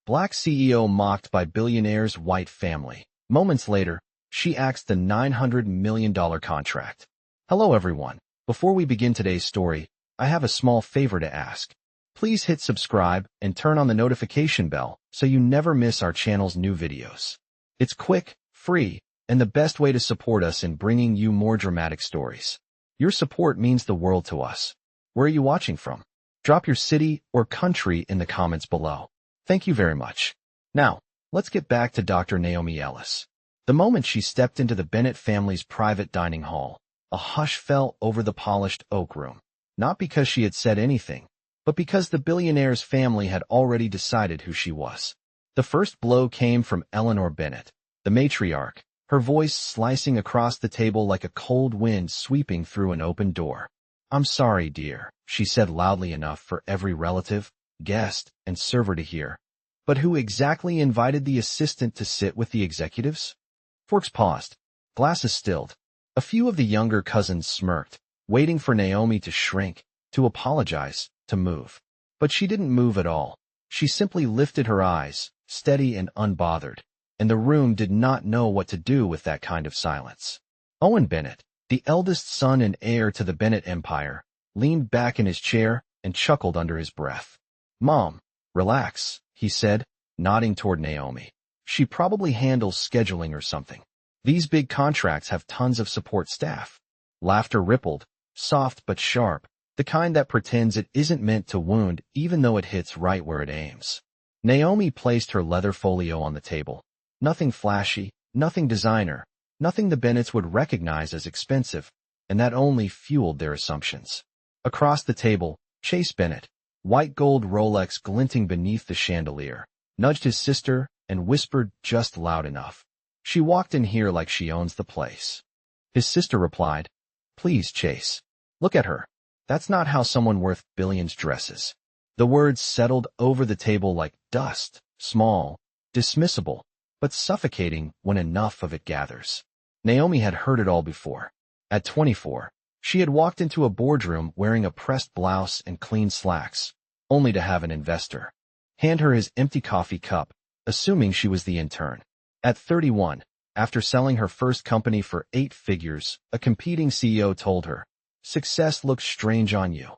Black CEO mocked by billionaire's white family. Moments later, she axed the $900 million contract. Hello everyone. Before we begin today's story, I have a small favor to ask. Please hit subscribe and turn on the notification bell so you never miss our channel's new videos. It's quick, free, and the best way to support us in bringing you more dramatic stories. Your support means the world to us. Where are you watching from? Drop your city or country in the comments below. Thank you very much. Now, let's get back to Dr. Naomi Ellis. The moment she stepped into the Bennett family's private dining hall, a hush fell over the polished oak room. Not because she had said anything, but because the billionaire's family had already decided who she was. The first blow came from Eleanor Bennett, the matriarch, her voice slicing across the table like a cold wind sweeping through an open door. "I'm sorry, dear," she said loudly enough for every relative, guest, and server to hear. "But who exactly invited the assistant to sit with the executives?" Forks paused. Glasses stilled. A few of the younger cousins smirked, waiting for Naomi to shrink, to apologize, to move. But she didn't move at all. She simply lifted her eyes, steady and unbothered, and the room did not know what to do with that kind of silence. Owen Bennett, the eldest son and heir to the Bennett empire, leaned back in his chair and chuckled under his breath. "Mom, relax," he said, nodding toward Naomi. "She probably handles scheduling or something. These big contracts have tons of support staff." Laughter rippled, soft but sharp, the kind that pretends it isn't meant to wound even though it hits right where it aims. Naomi placed her leather folio on the table. Nothing flashy, nothing designer, nothing the Bennetts would recognize as expensive, and that only fueled their assumptions. Across the table, Chase Bennett, white gold Rolex glinting beneath the chandelier, nudged his sister and whispered just loud enough. "She walked in here like she owns the place." His sister replied, "Please, Chase. Look at her. That's not how someone worth billions dresses." The words settled over the table like dust, small, dismissible, but suffocating when enough of it gathers. Naomi had heard it all before. At 24, she had walked into a boardroom wearing a pressed blouse and clean slacks, only to have an investor hand her his empty coffee cup, assuming she was the intern. At 31, after selling her first company for 8 figures, a competing CEO told her, "Success looks strange on you."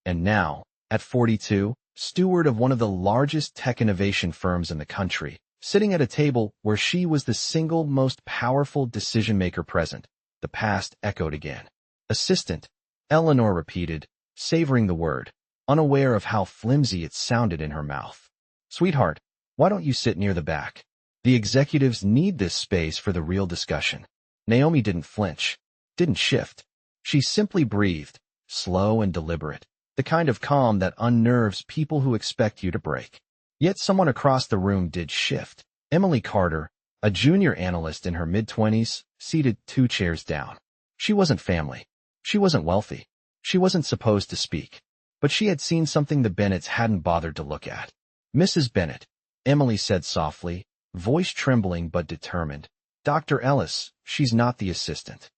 And now, at 42, steward of one of the largest tech innovation firms in the country, sitting at a table where she was the single most powerful decision-maker present, the past echoed again. "Assistant," Eleanor repeated, savoring the word, unaware of how flimsy it sounded in her mouth. "Sweetheart, why don't you sit near the back? The executives need this space for the real discussion." Naomi didn't flinch, didn't shift. She simply breathed, slow and deliberate, the kind of calm that unnerves people who expect you to break. Yet someone across the room did shift. Emily Carter, a junior analyst in her mid-20s, seated 2 chairs down. She wasn't family. She wasn't wealthy. She wasn't supposed to speak. But she had seen something the Bennetts hadn't bothered to look at. "Mrs. Bennett," Emily said softly, voice trembling but determined. "Dr. Ellis, she's not the assistant."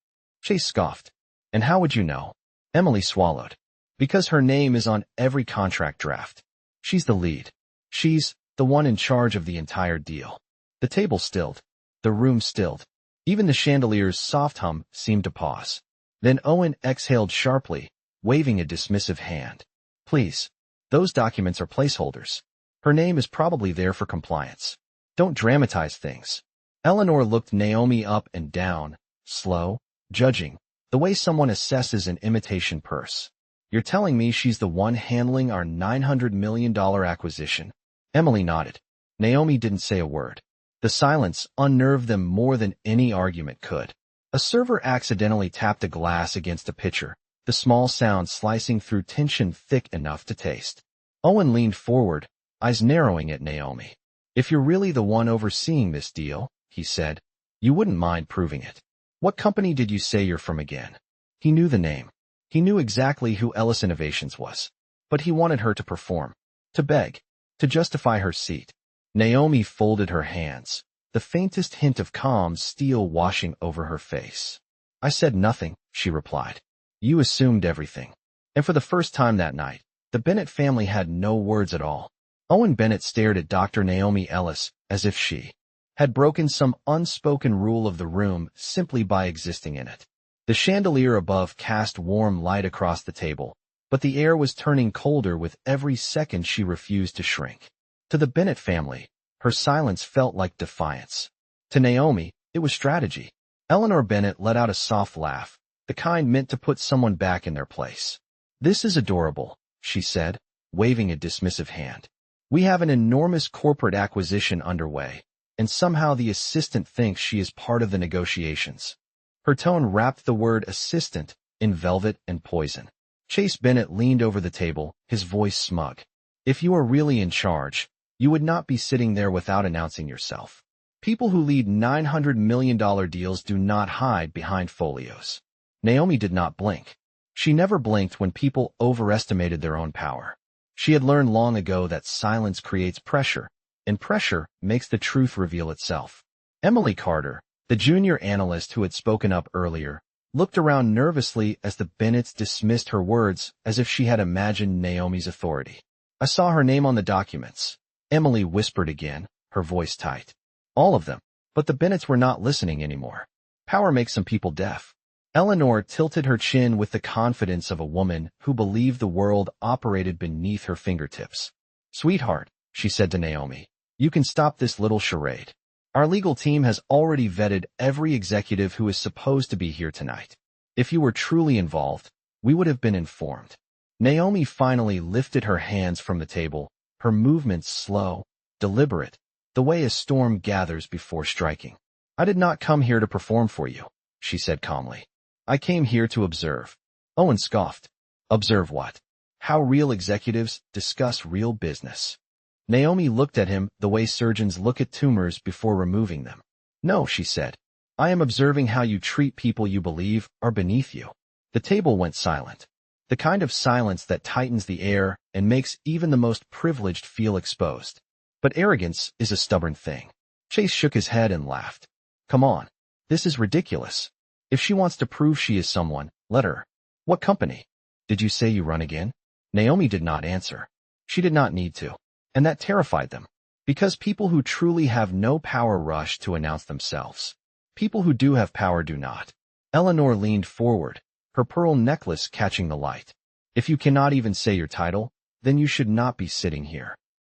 Chase scoffed. "And how would you know?" Emily swallowed. "Because her name is on every contract draft. She's the lead. She's the one in charge of the entire deal." The table stilled. The room stilled. Even the chandelier's soft hum seemed to pause. Then Owen exhaled sharply, waving a dismissive hand. "Please. Those documents are placeholders. Her name is probably there for compliance. Don't dramatize things." Eleanor looked Naomi up and down, slow, judging, the way someone assesses an imitation purse. "You're telling me she's the one handling our $900 million acquisition?" Emily nodded. Naomi didn't say a word. The silence unnerved them more than any argument could. A server accidentally tapped a glass against a pitcher, the small sound slicing through tension thick enough to taste. Owen leaned forward, eyes narrowing at Naomi. "If you're really the one overseeing this deal," he said, "you wouldn't mind proving it. What company did you say you're from again?" He knew the name. He knew exactly who Ellis Innovations was. But he wanted her to perform, to beg, to justify her seat. Naomi folded her hands, the faintest hint of calm steel washing over her face. "I said nothing," she replied. "You assumed everything." And for the first time that night, the Bennett family had no words at all. Owen Bennett stared at Dr. Naomi Ellis as if she had broken some unspoken rule of the room simply by existing in it. The chandelier above cast warm light across the table, but the air was turning colder with every second she refused to shrink. To the Bennett family, her silence felt like defiance. To Naomi, it was strategy. Eleanor Bennett let out a soft laugh, the kind meant to put someone back in their place. "This is adorable," she said, waving a dismissive hand. "We have an enormous corporate acquisition underway, and somehow the assistant thinks she is part of the negotiations." Her tone wrapped the word assistant in velvet and poison. Chase Bennett leaned over the table, his voice smug. "If you were really in charge, you would not be sitting there without announcing yourself. People who lead $900 million deals do not hide behind folios." Naomi did not blink. She never blinked when people overestimated their own power. She had learned long ago that silence creates pressure, and pressure makes the truth reveal itself. Emily Carter, the junior analyst who had spoken up earlier, looked around nervously as the Bennetts dismissed her words as if she had imagined Naomi's authority. "I saw her name on the documents," Emily whispered again, her voice tight. "All of them." But the Bennetts were not listening anymore. Power makes some people deaf. Eleanor tilted her chin with the confidence of a woman who believed the world operated beneath her fingertips. "Sweetheart," she said to Naomi, "you can stop this little charade. Our legal team has already vetted every executive who is supposed to be here tonight. If you were truly involved, we would have been informed." Naomi finally lifted her hands from the table, her movements slow, deliberate, the way a storm gathers before striking. "I did not come here to perform for you," she said calmly. "I came here to observe." Owen scoffed. "Observe what?" "How real executives discuss real business." Naomi looked at him the way surgeons look at tumors before removing them. "No," she said. "I am observing how you treat people you believe are beneath you." The table went silent. The kind of silence that tightens the air and makes even the most privileged feel exposed. But arrogance is a stubborn thing. Chase shook his head and laughed. "Come on. This is ridiculous. If she wants to prove she is someone, let her." "What company? Did you say you run again?" Naomi did not answer. She did not need to. And that terrified them. Because people who truly have no power rush to announce themselves. People who do have power do not. Eleanor leaned forward, her pearl necklace catching the light. "If you cannot even say your title, then you should not be sitting here."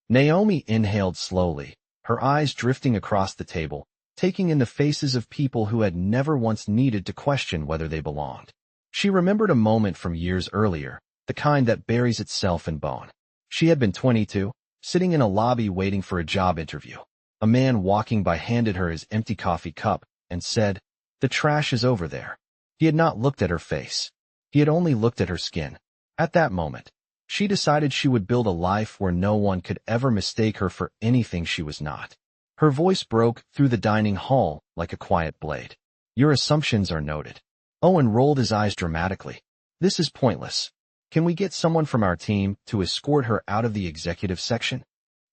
Naomi inhaled slowly, her eyes drifting across the table, taking in the faces of people who had never once needed to question whether they belonged. She remembered a moment from years earlier, the kind that buries itself in bone. She had been 22, sitting in a lobby waiting for a job interview. A man walking by handed her his empty coffee cup and said, "The trash is over there." He had not looked at her face. He had only looked at her skin. At that moment, she decided she would build a life where no one could ever mistake her for anything she was not. Her voice broke through the dining hall like a quiet blade. "Your assumptions are noted." Owen rolled his eyes dramatically. "This is pointless. Can we get someone from our team to escort her out of the executive section?"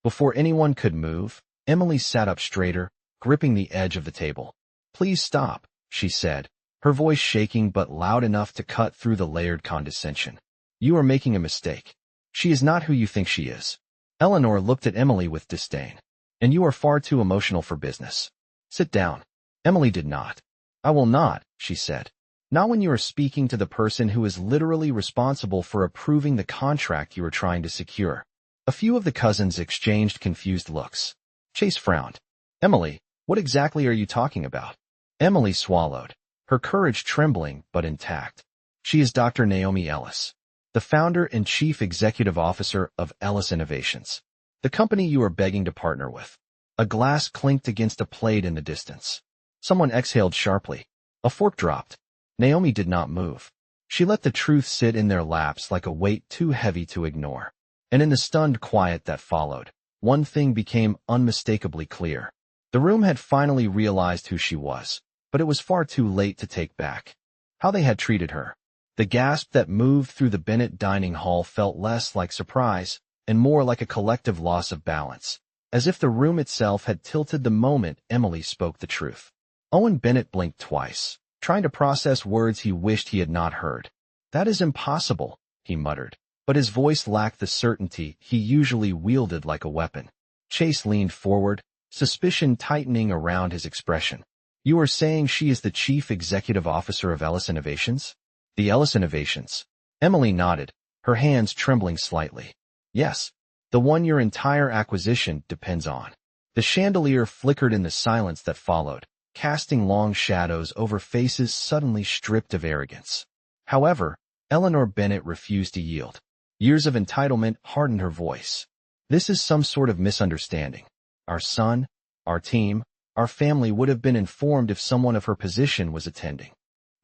Before anyone could move, Emily sat up straighter, gripping the edge of the table. "Please stop," she said, her voice shaking but loud enough to cut through the layered condescension. "You are making a mistake. She is not who you think she is." Eleanor looked at Emily with disdain. "And you are far too emotional for business. Sit down." Emily did not. "I will not," she said. "Not when you are speaking to the person who is literally responsible for approving the contract you are trying to secure." A few of the cousins exchanged confused looks. Chase frowned. "Emily, what exactly are you talking about?" Emily swallowed, her courage trembling but intact. "She is Dr. Naomi Ellis, the founder and chief executive officer of Ellis Innovations, the company you are begging to partner with." A glass clinked against a plate in the distance. Someone exhaled sharply. A fork dropped. Naomi did not move. She let the truth sit in their laps like a weight too heavy to ignore. And in the stunned quiet that followed, one thing became unmistakably clear. The room had finally realized who she was, but it was far too late to take back how they had treated her. The gasp that moved through the Bennett dining hall felt less like surprise and more like a collective loss of balance, as if the room itself had tilted the moment Emily spoke the truth. Owen Bennett blinked twice, trying to process words he wished he had not heard. "That is impossible," he muttered. but his voice lacked the certainty he usually wielded like a weapon. Chase leaned forward, suspicion tightening around his expression. You are saying she is the chief executive officer of Ellis Innovations? The Ellis Innovations. Emily nodded, her hands trembling slightly. Yes, the one your entire acquisition depends on. The chandelier flickered in the silence that followed, casting long shadows over faces suddenly stripped of arrogance. However, Eleanor Bennett refused to yield. Years of entitlement hardened her voice. This is some sort of misunderstanding. Our son, our team, our family would have been informed if someone of her position was attending.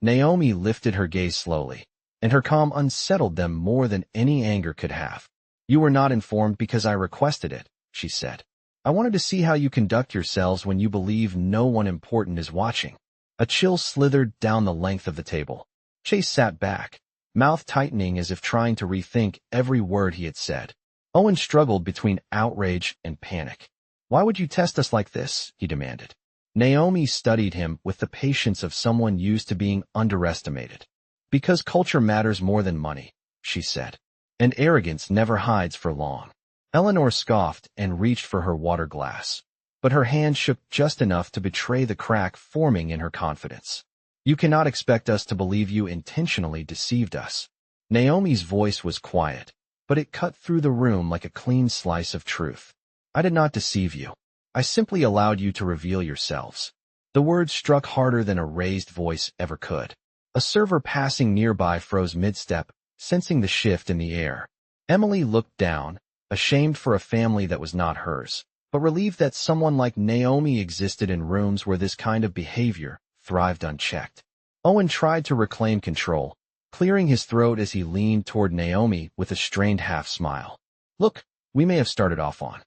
Naomi lifted her gaze slowly, and her calm unsettled them more than any anger could have. You were not informed because I requested it, she said. I wanted to see how you conduct yourselves when you believe no one important is watching. A chill slithered down the length of the table. Chase sat back, mouth tightening as if trying to rethink every word he had said. Owen struggled between outrage and panic. Why would you test us like this? He demanded. Naomi studied him with the patience of someone used to being underestimated. Because culture matters more than money, she said. And arrogance never hides for long. Eleanor scoffed and reached for her water glass, but her hand shook just enough to betray the crack forming in her confidence. You cannot expect us to believe you intentionally deceived us. Naomi's voice was quiet, but it cut through the room like a clean slice of truth. I did not deceive you. I simply allowed you to reveal yourselves. The words struck harder than a raised voice ever could. A server passing nearby froze mid-step, sensing the shift in the air. Emily looked down, ashamed for a family that was not hers, but relieved that someone like Naomi existed in rooms where this kind of behavior thrived unchecked. Owen tried to reclaim control, clearing his throat as he leaned toward Naomi with a strained half-smile. Look, we may have started off on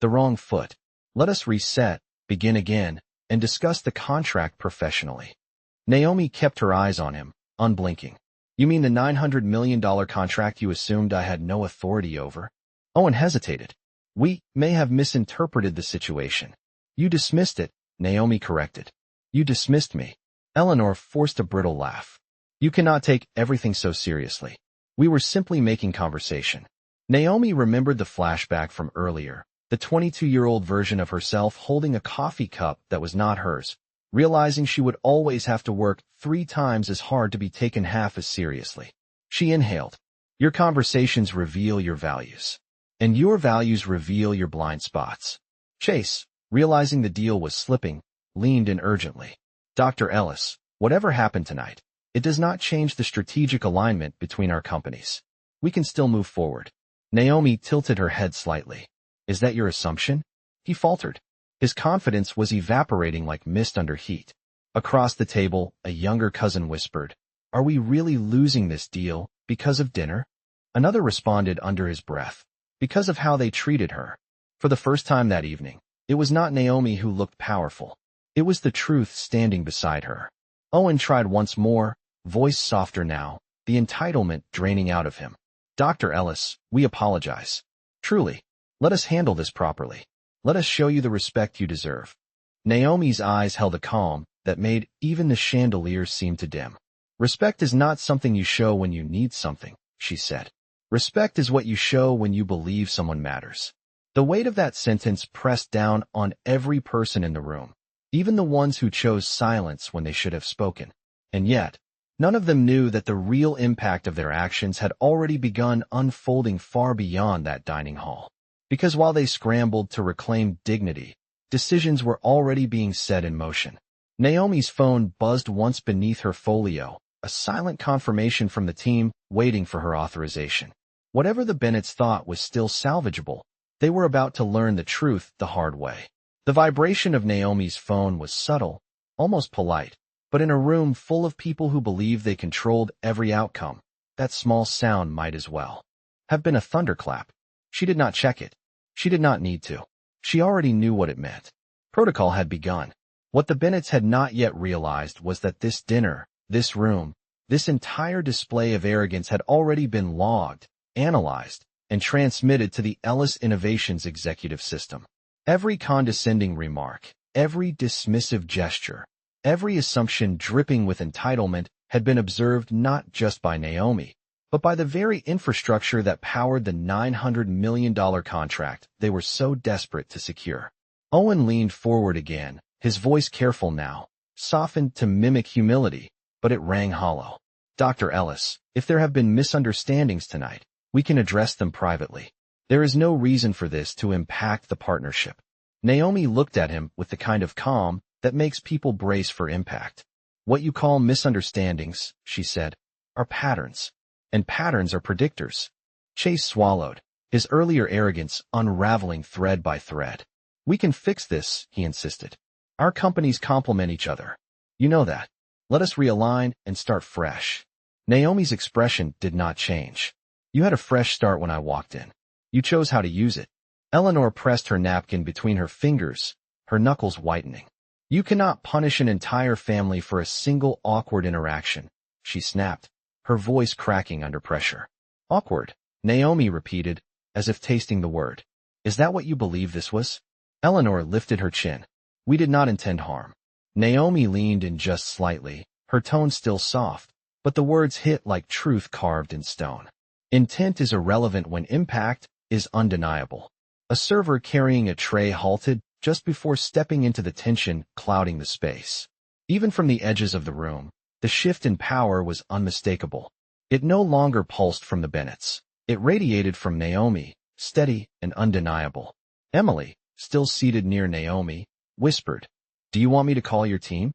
the wrong foot. Let us reset, begin again, and discuss the contract professionally. Naomi kept her eyes on him, unblinking. You mean the $900 million contract you assumed I had no authority over? Owen hesitated. We may have misinterpreted the situation. You dismissed it, Naomi corrected. You dismissed me. Eleanor forced a brittle laugh. You cannot take everything so seriously. We were simply making conversation. Naomi remembered the flashback from earlier, the 22-year-old version of herself holding a coffee cup that was not hers, realizing she would always have to work 3 times as hard to be taken half as seriously. She inhaled. Your conversations reveal your values. And your values reveal your blind spots. Chase, realizing the deal was slipping, leaned in urgently. Dr. Ellis, whatever happened tonight, it does not change the strategic alignment between our companies. We can still move forward. Naomi tilted her head slightly. Is that your assumption? He faltered. His confidence was evaporating like mist under heat. Across the table, a younger cousin whispered, Are we really losing this deal because of dinner? Another responded under his breath. Because of how they treated her. For the first time that evening, it was not Naomi who looked powerful. It was the truth standing beside her. Owen tried once more, voice softer now, the entitlement draining out of him. Dr. Ellis, we apologize. Truly, let us handle this properly. Let us show you the respect you deserve. Naomi's eyes held a calm that made even the chandelier seem to dim. Respect is not something you show when you need something, she said. Respect is what you show when you believe someone matters. The weight of that sentence pressed down on every person in the room, even the ones who chose silence when they should have spoken. And yet, none of them knew that the real impact of their actions had already begun unfolding far beyond that dining hall. Because while they scrambled to reclaim dignity, decisions were already being set in motion. Naomi's phone buzzed once beneath her folio, a silent confirmation from the team waiting for her authorization. Whatever the Bennetts thought was still salvageable, they were about to learn the truth the hard way. The vibration of Naomi's phone was subtle, almost polite, but in a room full of people who believed they controlled every outcome, that small sound might as well have been a thunderclap. She did not check it. She did not need to. She already knew what it meant. Protocol had begun. What the Bennetts had not yet realized was that this dinner, this room, this entire display of arrogance had already been logged, analyzed, and transmitted to the Ellis Innovations executive system. Every condescending remark, every dismissive gesture, every assumption dripping with entitlement had been observed not just by Naomi, but by the very infrastructure that powered the $900 million contract they were so desperate to secure. Owen leaned forward again, his voice careful now, softened to mimic humility, but it rang hollow. Dr. Ellis, if there have been misunderstandings tonight, we can address them privately. There is no reason for this to impact the partnership. Naomi looked at him with the kind of calm that makes people brace for impact. What you call misunderstandings, she said, are patterns. And patterns are predictors. Chase swallowed, his earlier arrogance unraveling thread by thread. We can fix this, he insisted. Our companies complement each other. You know that. Let us realign and start fresh. Naomi's expression did not change. You had a fresh start when I walked in. You chose how to use it. Eleanor pressed her napkin between her fingers, her knuckles whitening. You cannot punish an entire family for a single awkward interaction, she snapped, her voice cracking under pressure. Awkward, Naomi repeated, as if tasting the word. Is that what you believe this was? Eleanor lifted her chin. We did not intend harm. Naomi leaned in just slightly, her tone still soft, but the words hit like truth carved in stone. Intent is irrelevant when impact is undeniable. A server carrying a tray halted just before stepping into the tension clouding the space. Even from the edges of the room, the shift in power was unmistakable. It no longer pulsed from the Bennetts. It radiated from Naomi, steady and undeniable. Emily, still seated near Naomi, whispered, Do you want me to call your team?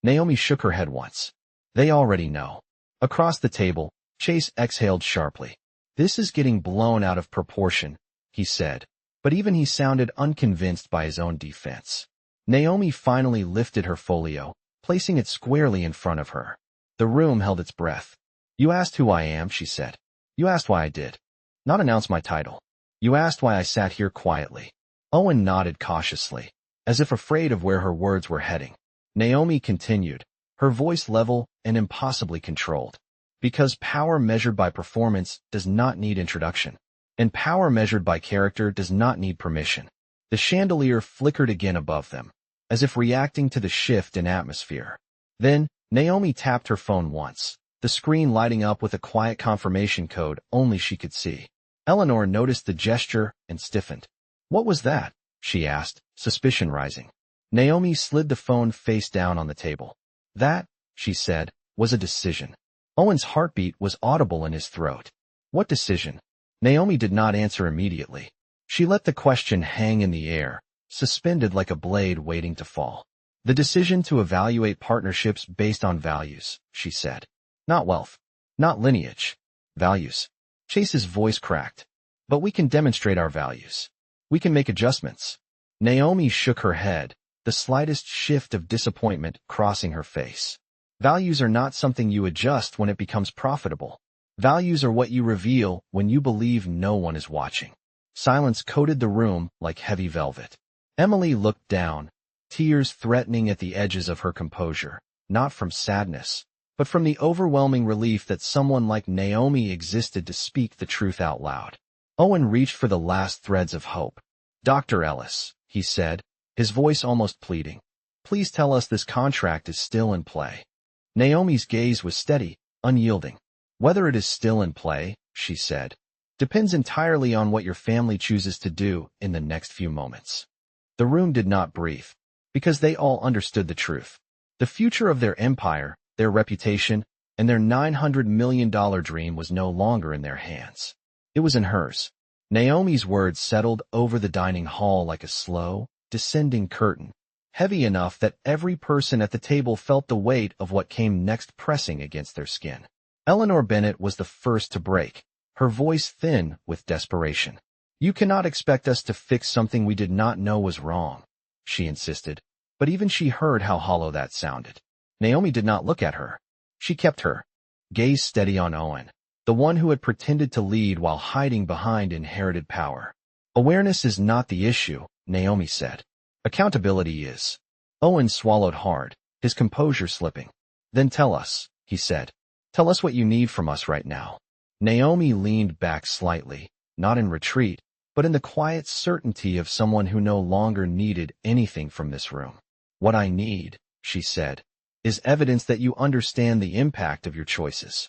Naomi shook her head once. They already know. Across the table, Chase exhaled sharply. This is getting blown out of proportion, he said, but even he sounded unconvinced by his own defense. Naomi finally lifted her folio, placing it squarely in front of her. The room held its breath. You asked who I am, she said. You asked why I did. Not announce my title. You asked why I sat here quietly. Owen nodded cautiously, as if afraid of where her words were heading. Naomi continued, her voice level and impossibly controlled. Because power measured by performance does not need introduction, and power measured by character does not need permission. The chandelier flickered again above them, as if reacting to the shift in atmosphere. Then, Naomi tapped her phone once, the screen lighting up with a quiet confirmation code only she could see. Eleanor noticed the gesture and stiffened. What was that? She asked, suspicion rising. Naomi slid the phone face down on the table. That, she said, was a decision. Owen's heartbeat was audible in his throat. What decision? Naomi did not answer immediately. She let the question hang in the air, suspended like a blade waiting to fall. The decision to evaluate partnerships based on values, she said. Not wealth. Not lineage. Values. Chase's voice cracked. But we can demonstrate our values. We can make adjustments. Naomi shook her head, the slightest shift of disappointment crossing her face. Values are not something you adjust when it becomes profitable. Values are what you reveal when you believe no one is watching. Silence coated the room like heavy velvet. Emily looked down, tears threatening at the edges of her composure, not from sadness, but from the overwhelming relief that someone like Naomi existed to speak the truth out loud. Owen reached for the last threads of hope. Dr. Ellis, he said, his voice almost pleading, please tell us this contract is still in play. Naomi's gaze was steady, unyielding. Whether it is still in play, she said, depends entirely on what your family chooses to do in the next few moments. The room did not breathe, because they all understood the truth. The future of their empire, their reputation, and their $900 million dream was no longer in their hands. It was in hers. Naomi's words settled over the dining hall like a slow, descending curtain, heavy enough that every person at the table felt the weight of what came next pressing against their skin. Eleanor Bennett was the first to break, her voice thin with desperation. You cannot expect us to fix something we did not know was wrong, she insisted, but even she heard how hollow that sounded. Naomi did not look at her. She kept her gaze steady on Owen, the one who had pretended to lead while hiding behind inherited power. Awareness is not the issue, Naomi said. Accountability is. Owen swallowed hard, his composure slipping. Then tell us, he said. Tell us what you need from us right now. Naomi leaned back slightly, not in retreat, but in the quiet certainty of someone who no longer needed anything from this room. What I need, she said, is evidence that you understand the impact of your choices.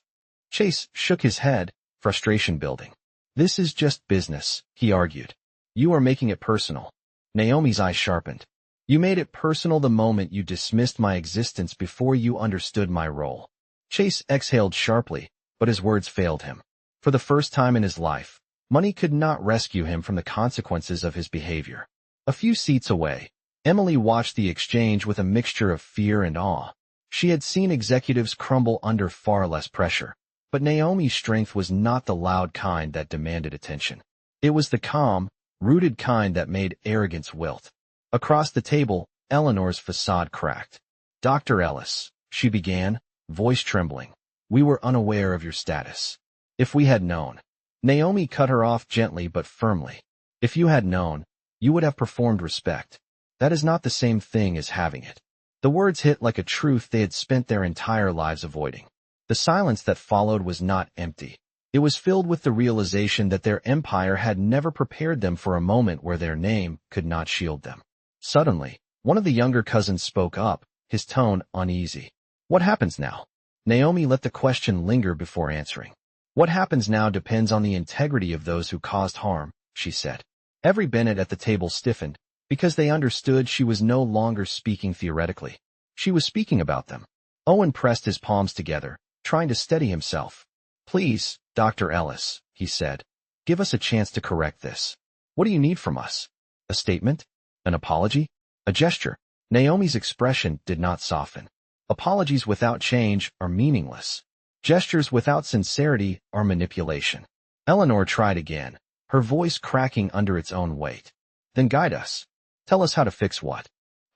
Chase shook his head, frustration building. This is just business, he argued. You are making it personal. Naomi's eyes sharpened. You made it personal the moment you dismissed my existence before you understood my role. Chase exhaled sharply, but his words failed him. For the first time in his life, money could not rescue him from the consequences of his behavior. A few seats away, Emily watched the exchange with a mixture of fear and awe. She had seen executives crumble under far less pressure, but Naomi's strength was not the loud kind that demanded attention. It was the calm, rooted kind that made arrogance wilt. Across the table, Eleanor's facade cracked. Dr. Ellis, she began, voice trembling. We were unaware of your status. If we had known. Naomi cut her off gently but firmly. If you had known, you would have performed respect. That is not the same thing as having it. The words hit like a truth they had spent their entire lives avoiding. The silence that followed was not empty. It was filled with the realization that their empire had never prepared them for a moment where their name could not shield them. Suddenly, one of the younger cousins spoke up, his tone uneasy. What happens now? Naomi let the question linger before answering. What happens now depends on the integrity of those who caused harm, she said. Every Bennett at the table stiffened, because they understood she was no longer speaking theoretically. She was speaking about them. Owen pressed his palms together, trying to steady himself. Please, Dr. Ellis, he said, give us a chance to correct this. What do you need from us? A statement? An apology? A gesture? Naomi's expression did not soften. Apologies without change are meaningless. Gestures without sincerity are manipulation. Eleanor tried again, her voice cracking under its own weight. Then guide us. Tell us how to fix what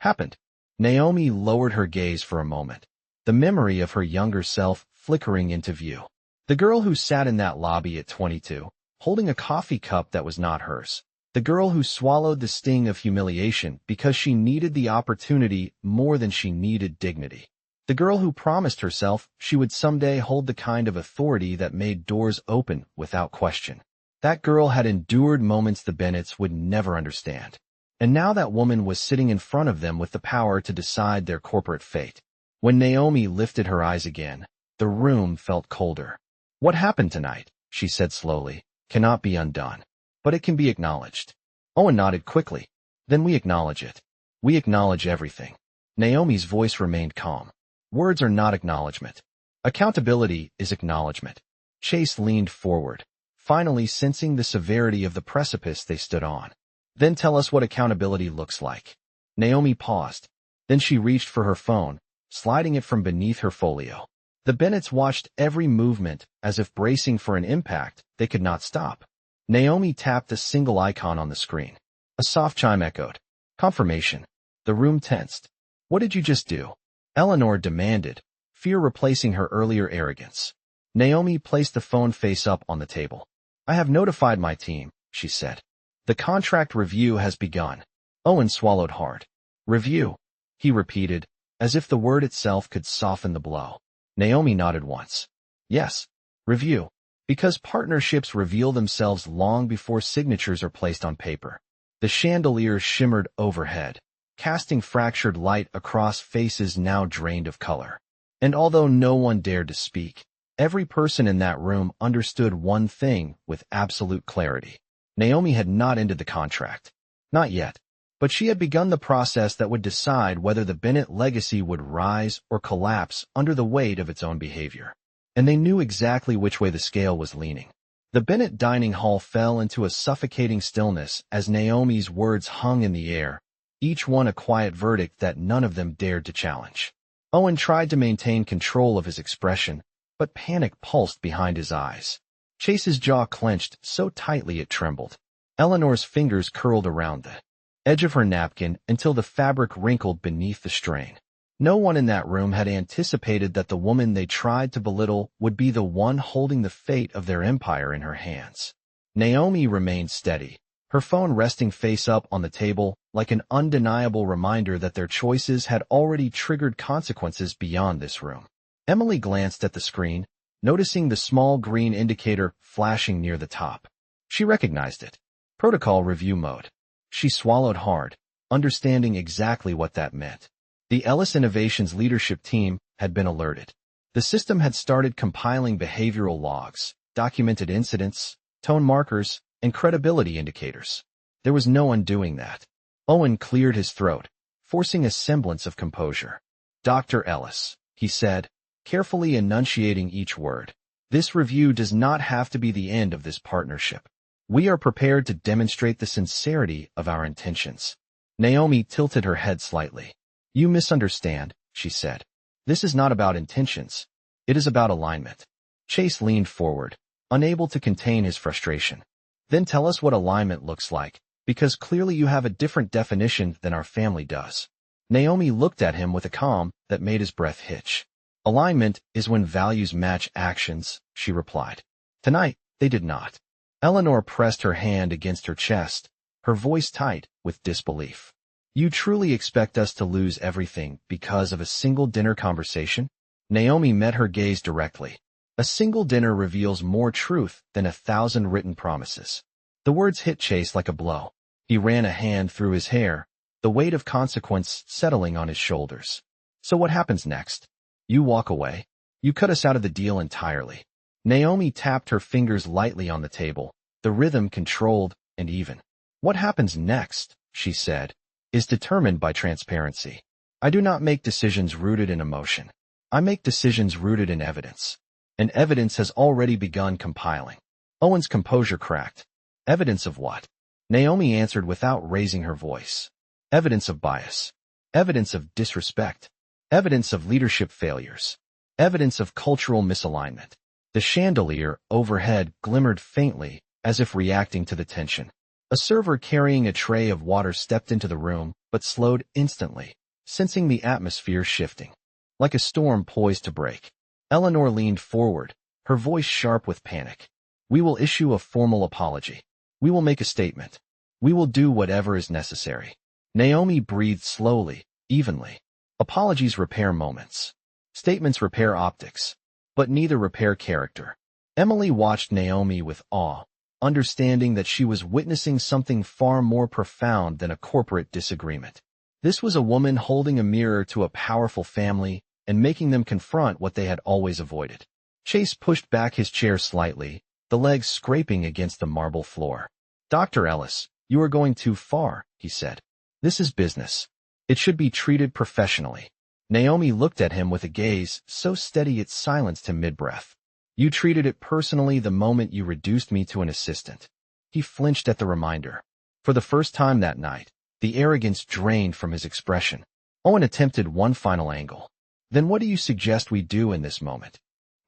happened. Naomi lowered her gaze for a moment, the memory of her younger self flickering into view. The girl who sat in that lobby at 22, holding a coffee cup that was not hers. The girl who swallowed the sting of humiliation because she needed the opportunity more than she needed dignity. The girl who promised herself she would someday hold the kind of authority that made doors open without question. That girl had endured moments the Bennetts would never understand. And now that woman was sitting in front of them with the power to decide their corporate fate. When Naomi lifted her eyes again, the room felt colder. What happened tonight, she said slowly, cannot be undone. But it can be acknowledged. Owen nodded quickly. Then we acknowledge it. We acknowledge everything. Naomi's voice remained calm. Words are not acknowledgement. Accountability is acknowledgement. Chase leaned forward, finally sensing the severity of the precipice they stood on. Then tell us what accountability looks like. Naomi paused. Then she reached for her phone, sliding it from beneath her folio. The Bennetts watched every movement as if bracing for an impact they could not stop. Naomi tapped a single icon on the screen. A soft chime echoed. Confirmation. The room tensed. What did you just do? Eleanor demanded, fear replacing her earlier arrogance. Naomi placed the phone face up on the table. I have notified my team, she said. The contract review has begun. Owen swallowed hard. Review, he repeated, as if the word itself could soften the blow. Naomi nodded once. Yes, review. Because partnerships reveal themselves long before signatures are placed on paper. The chandelier shimmered overhead, casting fractured light across faces now drained of color. And although no one dared to speak, every person in that room understood one thing with absolute clarity. Naomi had not ended the contract. Not yet. But she had begun the process that would decide whether the Bennett legacy would rise or collapse under the weight of its own behavior. And they knew exactly which way the scale was leaning. The Bennett dining hall fell into a suffocating stillness as Naomi's words hung in the air, each one a quiet verdict that none of them dared to challenge. Owen tried to maintain control of his expression, but panic pulsed behind his eyes. Chase's jaw clenched so tightly it trembled. Eleanor's fingers curled around the edge of her napkin until the fabric wrinkled beneath the strain. No one in that room had anticipated that the woman they tried to belittle would be the one holding the fate of their empire in her hands. Naomi remained steady, her phone resting face up on the table like an undeniable reminder that their choices had already triggered consequences beyond this room. Emily glanced at the screen, noticing the small green indicator flashing near the top. She recognized it. Protocol review mode. She swallowed hard, understanding exactly what that meant. The Ellis Innovations leadership team had been alerted. The system had started compiling behavioral logs, documented incidents, tone markers, and credibility indicators. There was no undoing that. Owen cleared his throat, forcing a semblance of composure. "Dr. Ellis," he said, carefully enunciating each word, "this review does not have to be the end of this partnership. We are prepared to demonstrate the sincerity of our intentions." Naomi tilted her head slightly. "You misunderstand," she said. "This is not about intentions. It is about alignment." Chase leaned forward, unable to contain his frustration. "Then tell us what alignment looks like, because clearly you have a different definition than our family does." Naomi looked at him with a calm that made his breath hitch. "Alignment is when values match actions," she replied. Tonight, they did not. Eleanor pressed her hand against her chest, her voice tight with disbelief. "You truly expect us to lose everything because of a single dinner conversation?" Naomi met her gaze directly. "A single dinner reveals more truth than 1,000 written promises." The words hit Chase like a blow. He ran a hand through his hair, the weight of consequence settling on his shoulders. "So what happens next? You walk away? You cut us out of the deal entirely?" Naomi tapped her fingers lightly on the table, the rhythm controlled and even. "What happens next," she said, "is determined by transparency. I do not make decisions rooted in emotion. I make decisions rooted in evidence. And evidence has already begun compiling." Owen's composure cracked. "Evidence of what?" Naomi answered without raising her voice. "Evidence of bias. Evidence of disrespect. Evidence of leadership failures. Evidence of cultural misalignment." The chandelier overhead glimmered faintly, as if reacting to the tension. A server carrying a tray of water stepped into the room, but slowed instantly, sensing the atmosphere shifting. Like a storm poised to break, Eleanor leaned forward, her voice sharp with panic. "We will issue a formal apology. We will make a statement. We will do whatever is necessary." Naomi breathed slowly, evenly. Apologies repair moments. Statements repair optics. But neither repair character. Emily watched Naomi with awe, understanding that she was witnessing something far more profound than a corporate disagreement. This was a woman holding a mirror to a powerful family and making them confront what they had always avoided. Chase pushed back his chair slightly, the legs scraping against the marble floor. "Dr. Ellis, you are going too far," he said. "This is business. It should be treated professionally." Naomi looked at him with a gaze so steady it silenced him mid-breath. "You treated it personally the moment you reduced me to an assistant." He flinched at the reminder. For the first time that night, the arrogance drained from his expression. Owen attempted one final angle. "Then what do you suggest we do in this moment?"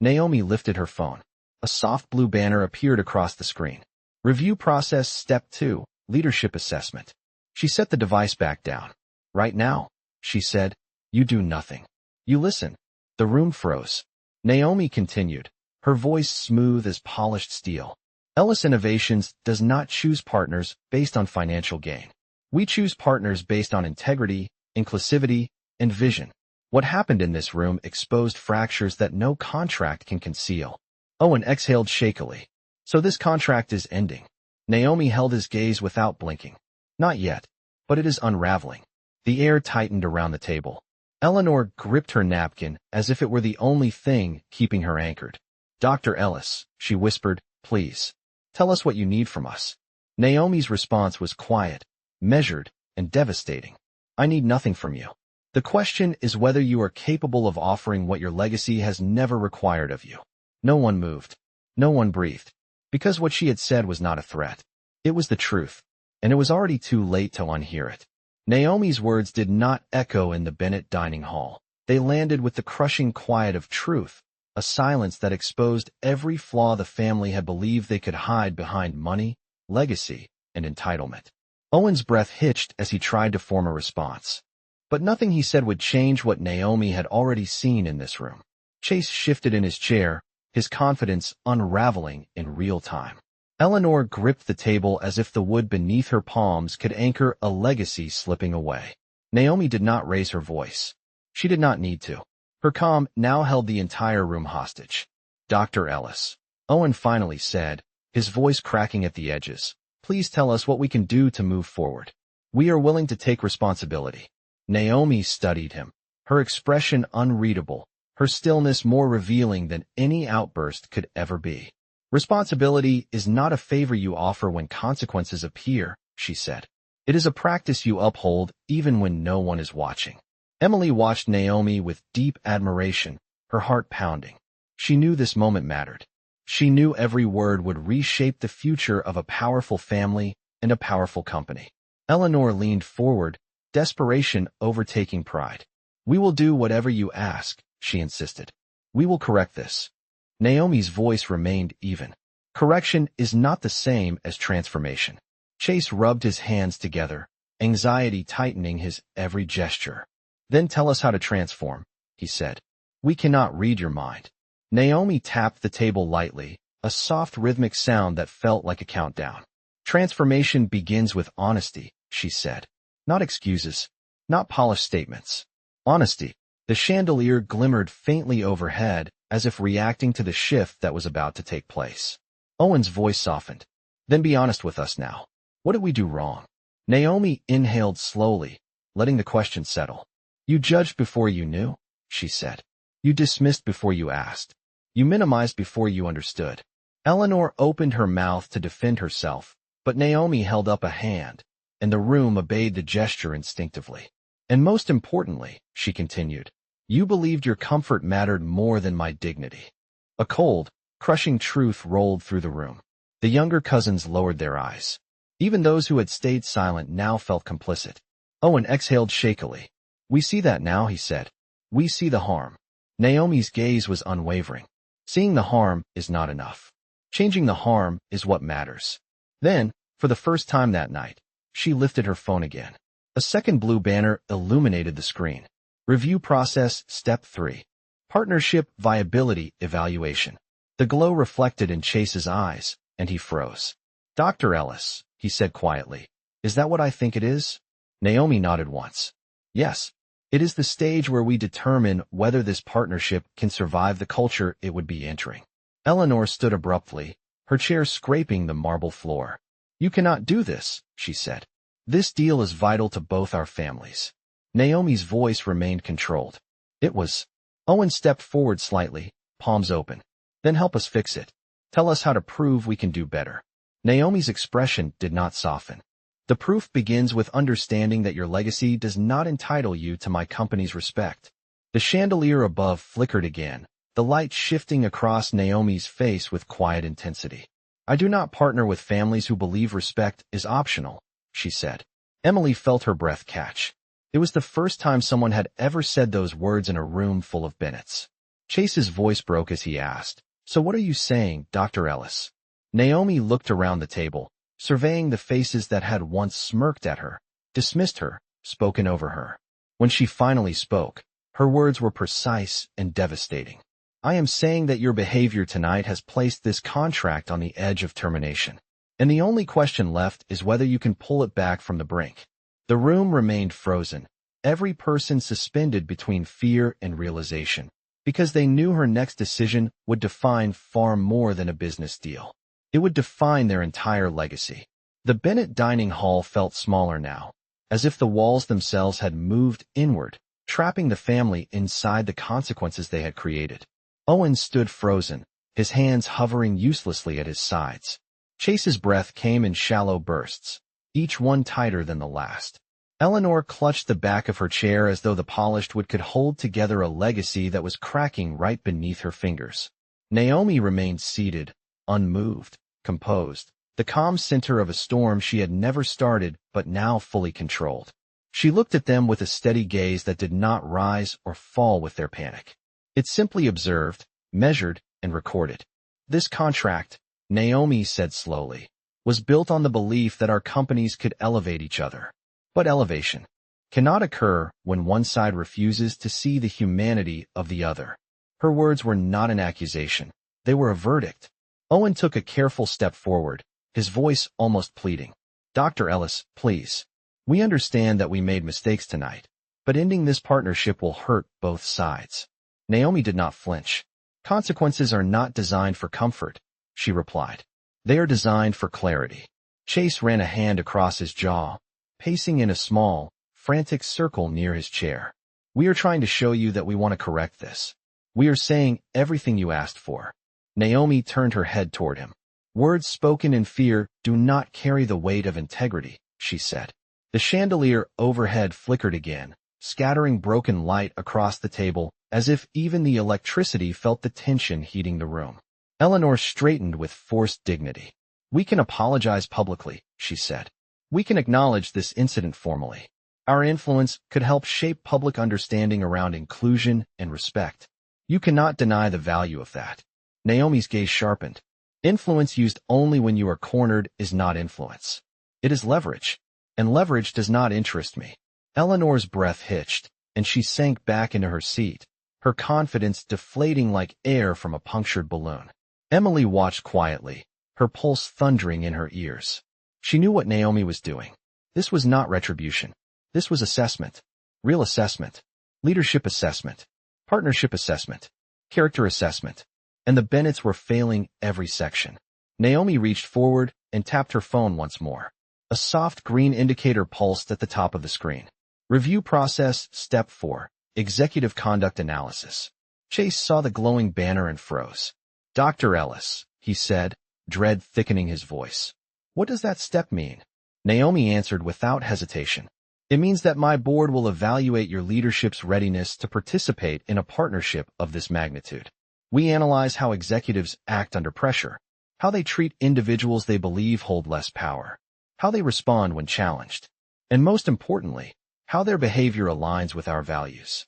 Naomi lifted her phone. A soft blue banner appeared across the screen. "Review process Step 2, Leadership Assessment." She set the device back down. "Right now," she said, "you do nothing. You listen." The room froze. Naomi continued, her voice smooth as polished steel. "Ellis Innovations does not choose partners based on financial gain. We choose partners based on integrity, inclusivity, and vision." What happened in this room exposed fractures that no contract can conceal. Owen exhaled shakily. "So this contract is ending." Naomi held his gaze without blinking. "Not yet, but it is unraveling." The air tightened around the table. Eleanor gripped her napkin as if it were the only thing keeping her anchored. "Dr. Ellis," she whispered, "please, tell us what you need from us." Naomi's response was quiet, measured, and devastating. "I need nothing from you. The question is whether you are capable of offering what your legacy has never required of you." No one moved. No one breathed. Because what she had said was not a threat. It was the truth, and it was already too late to unhear it. Naomi's words did not echo in the Bennett dining hall. They landed with the crushing quiet of truth, a silence that exposed every flaw the family had believed they could hide behind money, legacy, and entitlement. Owen's breath hitched as he tried to form a response. But nothing he said would change what Naomi had already seen in this room. Chase shifted in his chair, his confidence unraveling in real time. Eleanor gripped the table as if the wood beneath her palms could anchor a legacy slipping away. Naomi did not raise her voice. She did not need to. Her calm now held the entire room hostage. "Dr. Ellis," Owen finally said, his voice cracking at the edges, "please tell us what we can do to move forward. We are willing to take responsibility." Naomi studied him, her expression unreadable, her stillness more revealing than any outburst could ever be. Responsibility is not a favor you offer when consequences appear, she said. It is a practice you uphold even when no one is watching. Emily watched Naomi with deep admiration, her heart pounding. She knew this moment mattered. She knew every word would reshape the future of a powerful family and a powerful company. Eleanor leaned forward, desperation overtaking pride. "We will do whatever you ask," she insisted. "We will correct this." Naomi's voice remained even. Correction is not the same as transformation. Chase rubbed his hands together, anxiety tightening his every gesture. "Then tell us how to transform," he said. "We cannot read your mind." Naomi tapped the table lightly, a soft rhythmic sound that felt like a countdown. "Transformation begins with honesty," she said. "Not excuses, not polished statements. Honesty." The chandelier glimmered faintly overhead, as if reacting to the shift that was about to take place. Owen's voice softened. "Then be honest with us now. What did we do wrong?" Naomi inhaled slowly, letting the question settle. "You judged before you knew," she said. "You dismissed before you asked. You minimized before you understood." Eleanor opened her mouth to defend herself, but Naomi held up a hand, and the room obeyed the gesture instinctively. "And most importantly," she continued, "you believed your comfort mattered more than my dignity." A cold, crushing truth rolled through the room. The younger cousins lowered their eyes. Even those who had stayed silent now felt complicit. Owen exhaled shakily. "We see that now," he said. "We see the harm." Naomi's gaze was unwavering. "Seeing the harm is not enough. Changing the harm is what matters." Then, for the first time that night, she lifted her phone again. A second blue banner illuminated the screen. Review process, Step 3. Partnership Viability Evaluation. The glow reflected in Chase's eyes, and he froze. "Dr. Ellis," he said quietly, "is that what I think it is?" Naomi nodded once. "Yes. It is the stage where we determine whether this partnership can survive the culture it would be entering." Eleanor stood abruptly, her chair scraping the marble floor. "You cannot do this," she said. "This deal is vital to both our families." Naomi's voice remained controlled. "It was." Owen stepped forward slightly, palms open. "Then help us fix it. Tell us how to prove we can do better." Naomi's expression did not soften. "The proof begins with understanding that your legacy does not entitle you to my company's respect." The chandelier above flickered again, the light shifting across Naomi's face with quiet intensity. "I do not partner with families who believe respect is optional," she said. Emily felt her breath catch. It was the first time someone had ever said those words in a room full of Bennetts. Chase's voice broke as he asked, "So what are you saying, Dr. Ellis?" Naomi looked around the table, surveying the faces that had once smirked at her, dismissed her, spoken over her. When she finally spoke, her words were precise and devastating. "I am saying that your behavior tonight has placed this contract on the edge of termination. And the only question left is whether you can pull it back from the brink." The room remained frozen, every person suspended between fear and realization, because they knew her next decision would define far more than a business deal. It would define their entire legacy. The Bennett dining hall felt smaller now, as if the walls themselves had moved inward, trapping the family inside the consequences they had created. Owen stood frozen, his hands hovering uselessly at his sides. Chase's breath came in shallow bursts, each one tighter than the last. Eleanor clutched the back of her chair as though the polished wood could hold together a legacy that was cracking right beneath her fingers. Naomi remained seated, unmoved, composed, the calm center of a storm she had never started but now fully controlled. She looked at them with a steady gaze that did not rise or fall with their panic. It simply observed, measured, and recorded. "This contract," Naomi said slowly, "was built on the belief that our companies could elevate each other. But elevation cannot occur when one side refuses to see the humanity of the other." Her words were not an accusation. They were a verdict. Owen took a careful step forward, his voice almost pleading. "Dr. Ellis, please. We understand that we made mistakes tonight, but ending this partnership will hurt both sides." Naomi did not flinch. "Consequences are not designed for comfort," she replied. "They are designed for clarity." Chase ran a hand across his jaw, pacing in a small, frantic circle near his chair. "We are trying to show you that we want to correct this. We are saying everything you asked for. Naomi turned her head toward him. Words spoken in fear do not carry the weight of integrity, she said. The chandelier overhead flickered again, scattering broken light across the table, as if even the electricity felt the tension heating the room. Eleanor straightened with forced dignity. We can apologize publicly, she said. We can acknowledge this incident formally. Our influence could help shape public understanding around inclusion and respect. You cannot deny the value of that. Naomi's gaze sharpened. Influence used only when you are cornered is not influence. It is leverage. And leverage does not interest me. Eleanor's breath hitched, and she sank back into her seat, her confidence deflating like air from a punctured balloon. Emily watched quietly, her pulse thundering in her ears. She knew what Naomi was doing. This was not retribution. This was assessment. Real assessment. Leadership assessment. Partnership assessment. Character assessment. And the Bennetts were failing every section. Naomi reached forward and tapped her phone once more. A soft green indicator pulsed at the top of the screen. Review process, step 4. Executive conduct analysis. Chase saw the glowing banner and froze. Dr. Ellis, he said, dread thickening his voice. What does that step mean? Naomi answered without hesitation. It means that my board will evaluate your leadership's readiness to participate in a partnership of this magnitude. We analyze how executives act under pressure, how they treat individuals they believe hold less power, how they respond when challenged, and most importantly, how their behavior aligns with our values.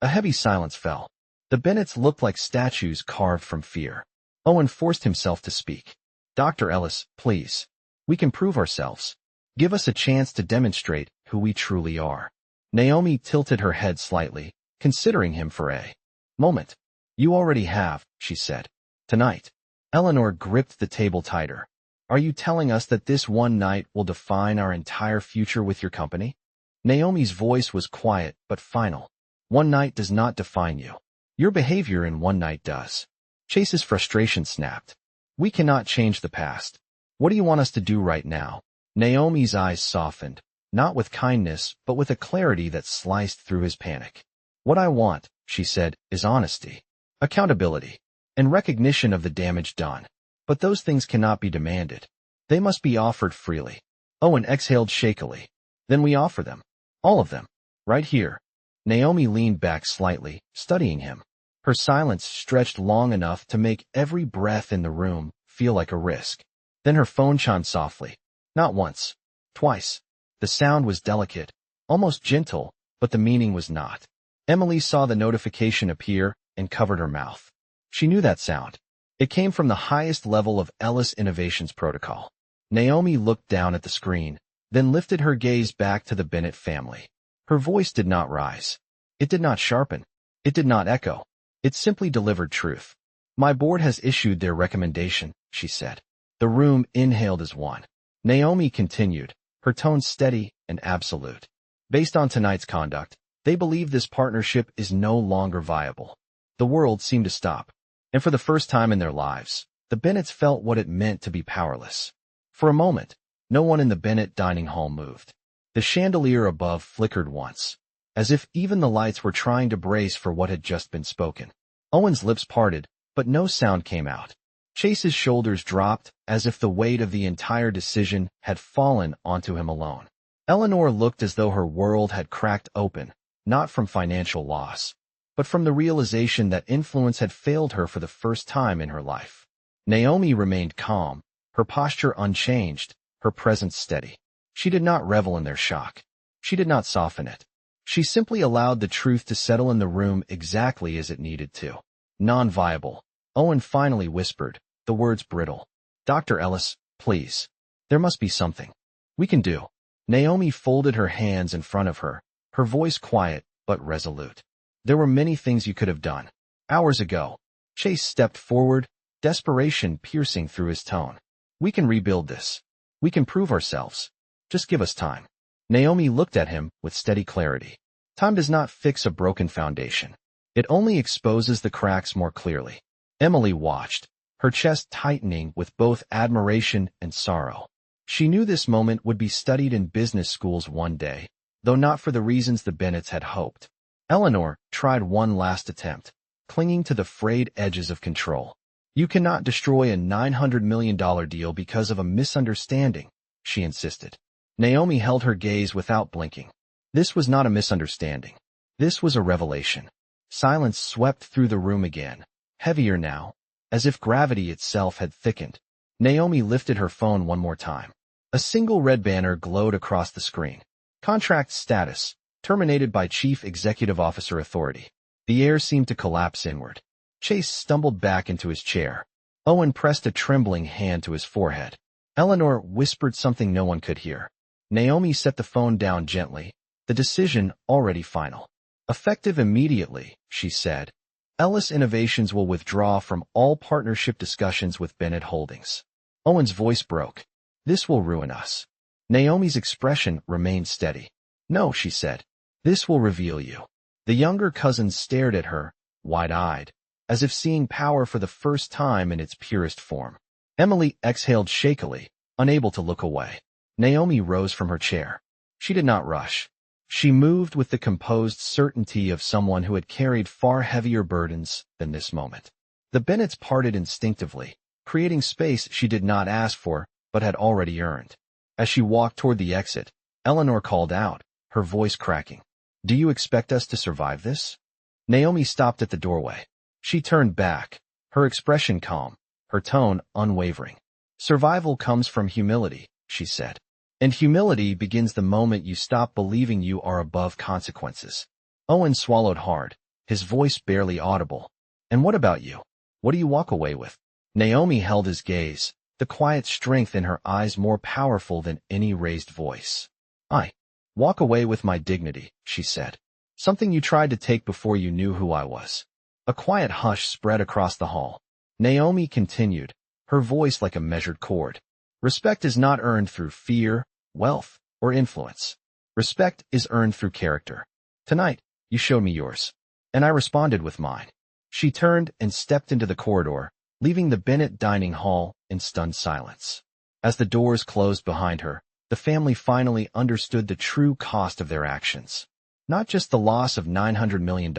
A heavy silence fell. The Bennetts looked like statues carved from fear. Owen forced himself to speak. Dr. Ellis, please. We can prove ourselves. Give us a chance to demonstrate who we truly are. Naomi tilted her head slightly, considering him for a moment. You already have, she said. Tonight. Eleanor gripped the table tighter. Are you telling us that this one night will define our entire future with your company? Naomi's voice was quiet but final. One night does not define you. Your behavior in one night does. Chase's frustration snapped. We cannot change the past. What do you want us to do right now? Naomi's eyes softened, not with kindness, but with a clarity that sliced through his panic. What I want, she said, is honesty, accountability, and recognition of the damage done. But those things cannot be demanded. They must be offered freely. Owen exhaled shakily. Then we offer them. All of them. Right here. Naomi leaned back slightly, studying him. Her silence stretched long enough to make every breath in the room feel like a risk. Then her phone chimed softly. Not once. Twice. The sound was delicate, almost gentle, but the meaning was not. Emily saw the notification appear and covered her mouth. She knew that sound. It came from the highest level of Ellis Innovations protocol. Naomi looked down at the screen, then lifted her gaze back to the Bennett family. Her voice did not rise. It did not sharpen. It did not echo. It simply delivered truth. My board has issued their recommendation, she said. The room inhaled as one. Naomi continued, her tone steady and absolute. Based on tonight's conduct, they believe this partnership is no longer viable. The world seemed to stop. And for the first time in their lives, the Bennetts felt what it meant to be powerless. For a moment, no one in the Bennett dining hall moved. The chandelier above flickered once, as if even the lights were trying to brace for what had just been spoken. Owen's lips parted, but no sound came out. Chase's shoulders dropped, as if the weight of the entire decision had fallen onto him alone. Eleanor looked as though her world had cracked open, not from financial loss, but from the realization that influence had failed her for the first time in her life. Naomi remained calm, her posture unchanged, her presence steady. She did not revel in their shock. She did not soften it. She simply allowed the truth to settle in the room exactly as it needed to. Non-viable. Owen finally whispered, the words brittle. Dr. Ellis, please. There must be something we can do. Naomi folded her hands in front of her, her voice quiet but resolute. There were many things you could have done. Hours ago. Chase stepped forward, desperation piercing through his tone. We can rebuild this. We can prove ourselves. Just give us time. Naomi looked at him with steady clarity. Time does not fix a broken foundation. It only exposes the cracks more clearly. Emily watched, her chest tightening with both admiration and sorrow. She knew this moment would be studied in business schools one day, though not for the reasons the Bennetts had hoped. Eleanor tried one last attempt. clinging to the frayed edges of control. You cannot destroy a $900 million deal because of a misunderstanding, she insisted. Naomi held her gaze without blinking. This was not a misunderstanding. This was a revelation. Silence swept through the room again, heavier now, as if gravity itself had thickened. Naomi lifted her phone one more time. A single red banner glowed across the screen. Contract status, terminated by Chief Executive Officer Authority. The air seemed to collapse inward. Chase stumbled back into his chair. Owen pressed a trembling hand to his forehead. Eleanor whispered something no one could hear. Naomi set the phone down gently, the decision already final. Effective immediately, she said. Ellis Innovations will withdraw from all partnership discussions with Bennett Holdings. Owen's voice broke. This will ruin us. Naomi's expression remained steady. No, she said. This will reveal you. The younger cousins stared at her, wide-eyed, as if seeing power for the first time in its purest form. Emily exhaled shakily, unable to look away. Naomi rose from her chair. She did not rush. She moved with the composed certainty of someone who had carried far heavier burdens than this moment. The Bennetts parted instinctively, creating space she did not ask for, but had already earned. As she walked toward the exit, Eleanor called out, her voice cracking. Do you expect us to survive this? Naomi stopped at the doorway. She turned back, her expression calm, her tone unwavering. Survival comes from humility, she said. And humility begins the moment you stop believing you are above consequences. Owen swallowed hard, his voice barely audible. And what about you? What do you walk away with? Naomi held his gaze, the quiet strength in her eyes more powerful than any raised voice. I walk away with my dignity, she said. Something you tried to take before you knew who I was. A quiet hush spread across the hall. Naomi continued, her voice like a measured chord. Respect is not earned through fear, wealth, or influence. Respect is earned through character. Tonight, you showed me yours. And I responded with mine. She turned and stepped into the corridor, leaving the Bennett dining hall in stunned silence. As the doors closed behind her, the family finally understood the true cost of their actions. Not just the loss of $900 million.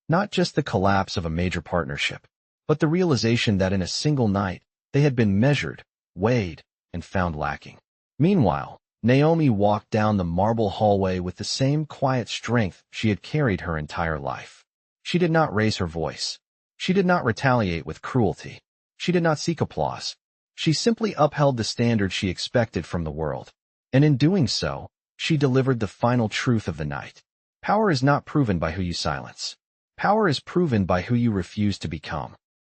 Not just the collapse of a major partnership, but the realization that in a single night, they had been measured, weighed, and found lacking. Meanwhile, Naomi walked down the marble hallway with the same quiet strength she had carried her entire life. She did not raise her voice. She did not retaliate with cruelty. She did not seek applause. She simply upheld the standard she expected from the world. And in doing so, she delivered the final truth of the night. Power is not proven by who you silence. Power is proven by who you refuse to become.